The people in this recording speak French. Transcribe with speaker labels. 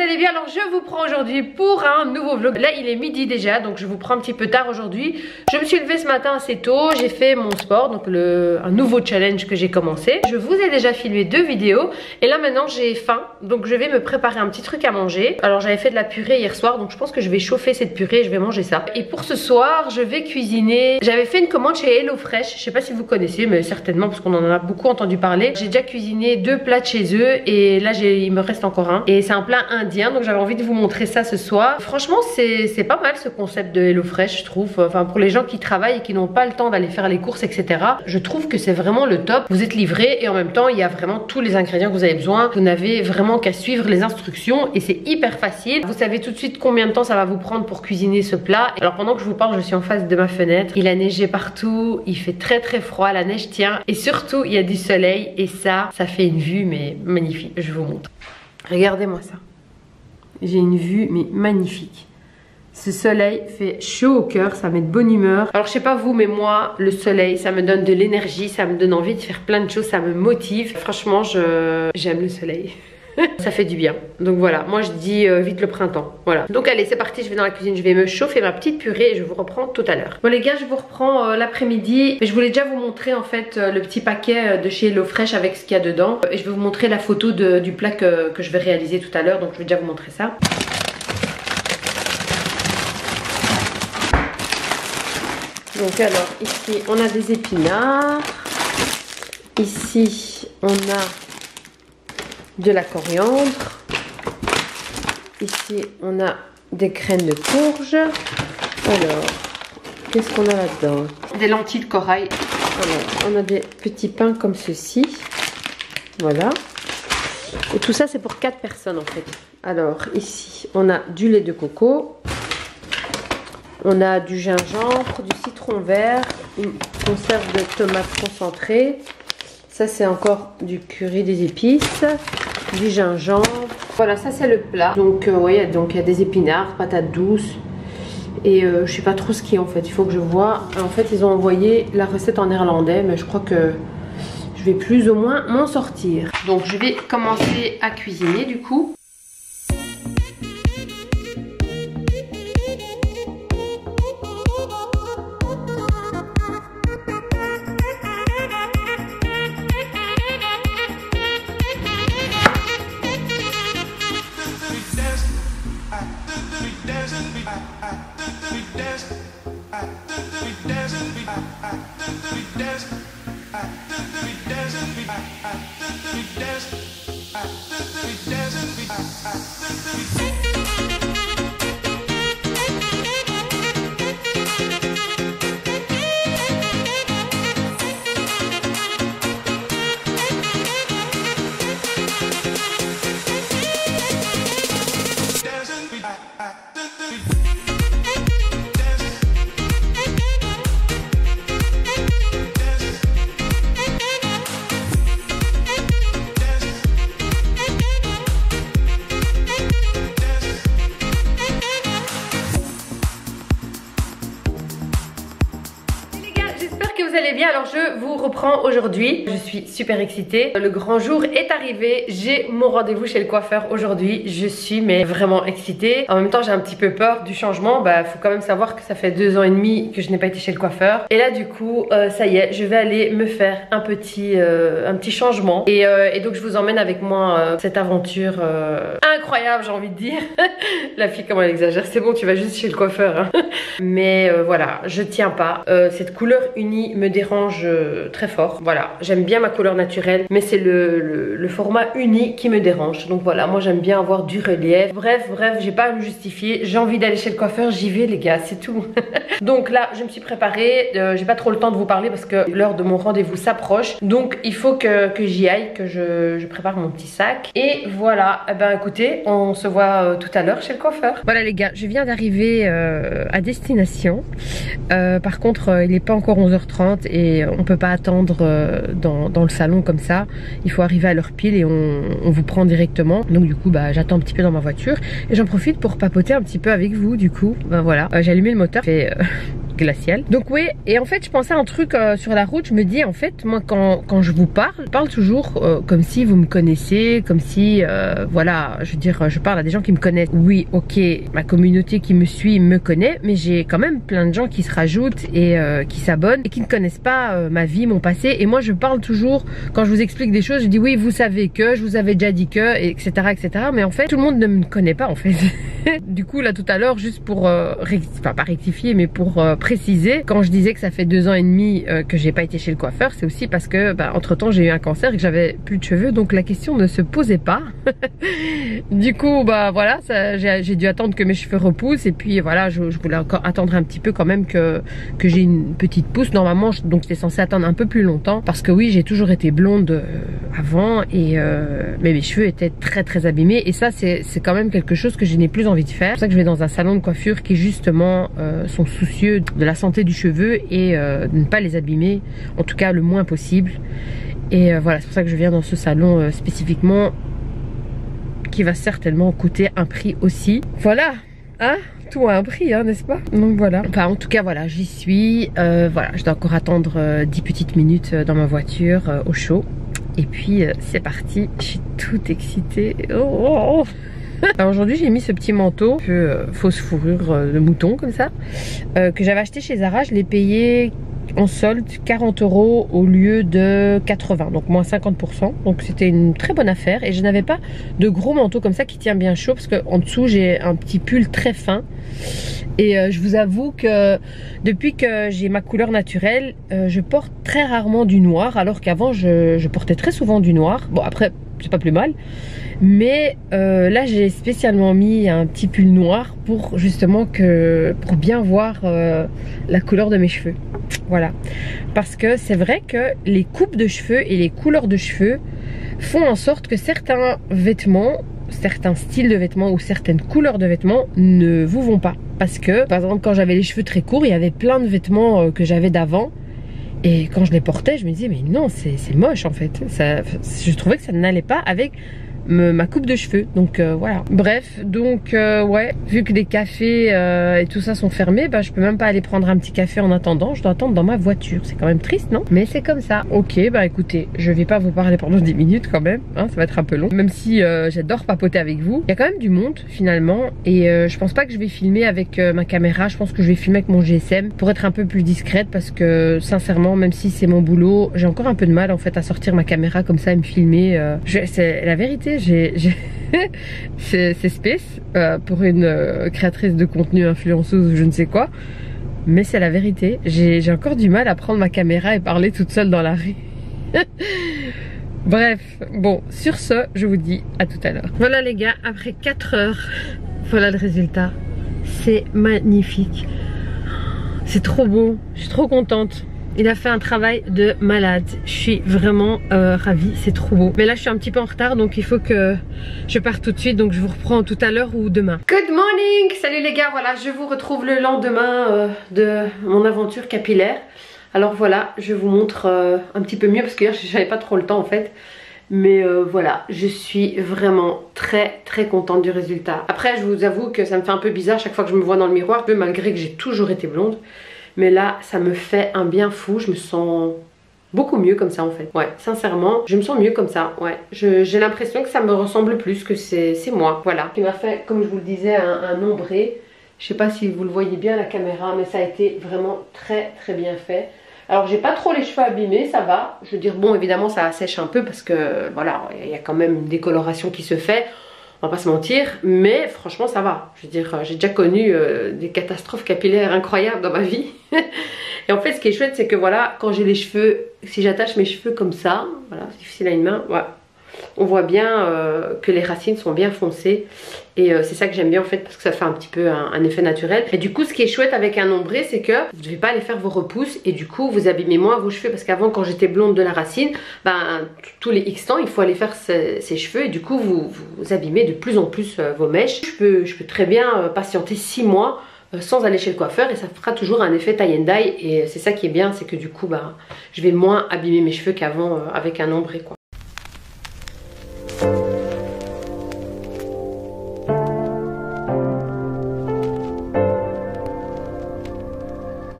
Speaker 1: allez bien. Alors je vous prends aujourd'hui pour un nouveau vlog. Là il est midi déjà, donc je vous prends un petit peu tard aujourd'hui. Je me suis levée ce matin assez tôt, j'ai fait mon sport, donc un nouveau challenge que j'ai commencé. Je vous ai déjà filmé 2 vidéos et là maintenant j'ai faim, donc je vais me préparer un petit truc à manger. Alors j'avais fait de la purée hier soir, donc je pense que je vais chauffer cette purée et je vais manger ça. Et pour ce soir je vais cuisiner. J'avais fait une commande chez HelloFresh, je sais pas si vous connaissez, mais certainement parce qu'on en a beaucoup entendu parler. J'ai déjà cuisiné 2 plats de chez eux et là il me reste encore un. Et c'est un plat indien, donc j'avais envie de vous montrer ça ce soir. Franchement c'est pas mal ce concept de HelloFresh, je trouve. Enfin pour les gens qui travaillent et qui n'ont pas le temps d'aller faire les courses, etc. Je trouve que c'est vraiment le top. Vous êtes livré et en même temps il y a vraiment tous les ingrédients que vous avez besoin. Vous n'avez vraiment qu'à suivre les instructions et c'est hyper facile. Vous savez tout de suite combien de temps ça va vous prendre pour cuisiner ce plat. Alors pendant que je vous parle, je suis en face de ma fenêtre. Il a neigé partout, il fait très froid, la neige tient et surtout il y a du soleil et ça fait une vue mais magnifique. Je vous montre. Regardez-moi ça. J'ai une vue mais magnifique. Ce soleil fait chaud au cœur, ça met de bonne humeur. Alors je sais pas vous, mais moi le soleil ça me donne de l'énergie, ça me donne envie de faire plein de choses, ça me motive. Franchement j'aime le soleil. Ça fait du bien. Donc voilà, moi je dis vite le printemps. Voilà. Donc allez c'est parti, je vais dans la cuisine, je vais me chauffer ma petite purée et je vous reprends tout à l'heure. Bon les gars, je vous reprends l'après-midi. Mais je voulais déjà vous montrer en fait le petit paquet de chez HelloFresh avec ce qu'il y a dedans. Et je vais vous montrer la photo du plat que je vais réaliser tout à l'heure. Donc je vais déjà vous montrer ça. Donc alors ici on a des épinards. Ici on a de la coriandre. Ici on a des graines de courge. Alors qu'est-ce qu'on a là-dedans? Des lentilles de corail. Alors on a des petits pains comme ceci. Voilà. Et tout ça c'est pour 4 personnes en fait. Alors ici on a du lait de coco. On a du gingembre, du citron vert, une conserve de tomates concentrées. Ça c'est encore du curry des épices, du gingembre. Voilà, ça c'est le plat. Donc oui, donc il y a des épinards, patates douces et je sais pas trop ce qu'il y a en fait. Il faut que je vois. En fait ils ont envoyé la recette en néerlandais, mais je crois que je vais plus ou moins m'en sortir. Donc je vais commencer à cuisiner du coup. Vous allez bien, alors je vous reprends aujourd'hui. Je suis super excitée, le grand jour est arrivé. J'ai mon rendez-vous chez le coiffeur aujourd'hui. Je suis mais vraiment excitée. En même temps j'ai un petit peu peur du changement. Bah faut quand même savoir que ça fait 2 ans et demi que je n'ai pas été chez le coiffeur. Et là du coup ça y est, je vais aller me faire un petit changement. Et donc je vous emmène avec moi cette aventure incroyable, j'ai envie de dire. La fille comment elle exagère, c'est bon tu vas juste chez le coiffeur hein. Mais voilà, je tiens pas. Cette couleur unie me dérange très fort. Voilà, j'aime bien ma couleur naturelle, mais c'est le format uni qui me dérange. Donc voilà, moi j'aime bien avoir du relief. Bref, j'ai pas à me justifier. J'ai envie d'aller chez le coiffeur, j'y vais les gars, c'est tout. Donc là, je me suis préparée. J'ai pas trop le temps de vous parler parce que l'heure de mon rendez-vous s'approche. Donc il faut que j'y aille, que je prépare mon petit sac. Et voilà, eh ben écoutez, on se voit tout à l'heure chez le coiffeur. Voilà les gars, je viens d'arriver à destination. Par contre, il n'est pas encore 11h30 et on peut pas attendre dans le salon comme ça. Il faut arriver à l'heure pile et on vous prend directement. Donc du coup bah j'attends un petit peu dans ma voiture et j'en profite pour papoter un petit peu avec vous. Du coup ben voilà, j'ai allumé le moteur, fait glacial. Donc oui, et en fait je pensais à un truc sur la route, je me dis en fait moi quand je vous parle, je parle toujours comme si vous me connaissez, comme si voilà, je veux dire, je parle à des gens qui me connaissent. Oui, ok, ma communauté qui me suit me connaît, mais j'ai quand même plein de gens qui se rajoutent et qui s'abonnent et qui ne connaissent pas ma vie, mon passé. Et moi je parle toujours, quand je vous explique des choses, je dis oui, vous savez que, je vous avais déjà dit que, etc., etc. Mais en fait tout le monde ne me connaît pas en fait. Du coup là tout à l'heure, juste pour enfin pas rectifier, mais pour préciser, quand je disais que ça fait 2 ans et demi que j'ai pas été chez le coiffeur, c'est aussi parce que entre temps j'ai eu un cancer et que j'avais plus de cheveux, donc la question ne se posait pas. Du coup voilà, j'ai dû attendre que mes cheveux repoussent, et puis voilà, je voulais encore attendre un petit peu quand même que j'ai une petite pousse. Normalement donc j'étais censée attendre un peu plus longtemps, parce que oui, j'ai toujours été blonde avant, et mais mes cheveux étaient très abîmés, et ça c'est quand même quelque chose que je n'ai plus envie de faire. C'est pour ça que je vais dans un salon de coiffure qui justement sont soucieux de la santé du cheveu et de ne pas les abîmer, en tout cas le moins possible. Et voilà, c'est pour ça que je viens dans ce salon spécifiquement, qui va certainement coûter un prix aussi. Voilà, hein, tout a un prix, hein, n'est-ce pas? Donc voilà, enfin en tout cas voilà, j'y suis. Voilà, je dois encore attendre 10 petites minutes dans ma voiture au chaud. Et puis c'est parti, je suis toute excitée. Oh. Alors aujourd'hui j'ai mis ce petit manteau, un peu fausse fourrure de mouton comme ça, que j'avais acheté chez Zara. Je l'ai payé en solde 40 € au lieu de 80, donc moins 50%. Donc c'était une très bonne affaire, et je n'avais pas de gros manteau comme ça qui tient bien chaud, parce qu'en dessous j'ai un petit pull très fin. Et je vous avoue que depuis que j'ai ma couleur naturelle, je porte très rarement du noir, alors qu'avant je portais très souvent du noir. Bon après c'est pas plus mal, mais là j'ai spécialement mis un petit pull noir pour justement pour bien voir la couleur de mes cheveux. Voilà, parce que c'est vrai que les coupes de cheveux et les couleurs de cheveux font en sorte que certains vêtements, certains styles de vêtements ou certaines couleurs de vêtements ne vous vont pas. Parce que par exemple quand j'avais les cheveux très courts, il y avait plein de vêtements que j'avais d'avant, et quand je les portais je me disais mais non, c'est moche en fait. Je trouvais que ça n'allait pas avec ma coupe de cheveux. Donc voilà, bref, donc ouais, vu que les cafés et tout ça sont fermés, je peux même pas aller prendre un petit café en attendant. Je dois attendre dans ma voiture, c'est quand même triste, non? Mais c'est comme ça. Ok, écoutez, je vais pas vous parler pendant 10 minutes quand même, hein, ça va être un peu long, même si j'adore papoter avec vous. Il y a quand même du monde finalement, et je pense pas que je vais filmer avec ma caméra. Je pense que je vais filmer avec mon GSM pour être un peu plus discrète, parce que sincèrement, même si c'est mon boulot, j'ai encore un peu de mal en fait à sortir ma caméra comme ça et me filmer. C'est la vérité, c'est space pour une créatrice de contenu, influenceuse ou je ne sais quoi, mais c'est la vérité. J'ai encore du mal à prendre ma caméra et parler toute seule dans la rue. Bref, bon, sur ce, je vous dis à tout à l'heure. Voilà les gars, après 4 heures, voilà le résultat. C'est magnifique, c'est trop beau, je suis trop contente. Il a fait un travail de malade. Je suis vraiment ravie, c'est trop beau. Mais là je suis un petit peu en retard, donc il faut que je parte tout de suite. Donc je vous reprends tout à l'heure ou demain. Good morning. Salut les gars, voilà, je vous retrouve le lendemain de mon aventure capillaire. Alors voilà, je vous montre un petit peu mieux, parce que hier j'avais pas trop le temps en fait. Mais voilà, je suis vraiment très contente du résultat. Après je vous avoue que ça me fait un peu bizarre chaque fois que je me vois dans le miroir, malgré que j'ai toujours été blonde. Mais là, ça me fait un bien fou. Je me sens beaucoup mieux comme ça en fait. Ouais, sincèrement, je me sens mieux comme ça. Ouais, j'ai l'impression que ça me ressemble plus, que c'est moi. Voilà. Il m'a fait, comme je vous le disais, un ombré. Je sais pas si vous le voyez bien à la caméra, mais ça a été vraiment très bien fait. Alors j'ai pas trop les cheveux abîmés, ça va. Je veux dire, bon, évidemment ça sèche un peu parce que voilà, il y a quand même une décoloration qui se fait. On va pas se mentir, mais franchement ça va. Je veux dire, j'ai déjà connu des catastrophes capillaires incroyables dans ma vie. Et en fait ce qui est chouette, c'est que voilà, quand j'ai les cheveux, si j'attache mes cheveux comme ça, voilà, c'est difficile à une main, ouais, on voit bien que les racines sont bien foncées. Et c'est ça que j'aime bien en fait, parce que ça fait un petit peu un effet naturel. Et du coup ce qui est chouette avec un ombré, c'est que vous ne devez pas aller faire vos repousses, et du coup vous abîmez moins vos cheveux. Parce qu'avant, quand j'étais blonde de la racine, tous les X temps il faut aller faire ses cheveux, et du coup vous abîmez de plus en plus vos mèches. Je peux très bien patienter 6 mois sans aller chez le coiffeur, et ça fera toujours un effet tie and dye. Et c'est ça qui est bien, c'est que du coup je vais moins abîmer mes cheveux qu'avant avec un ombré quoi.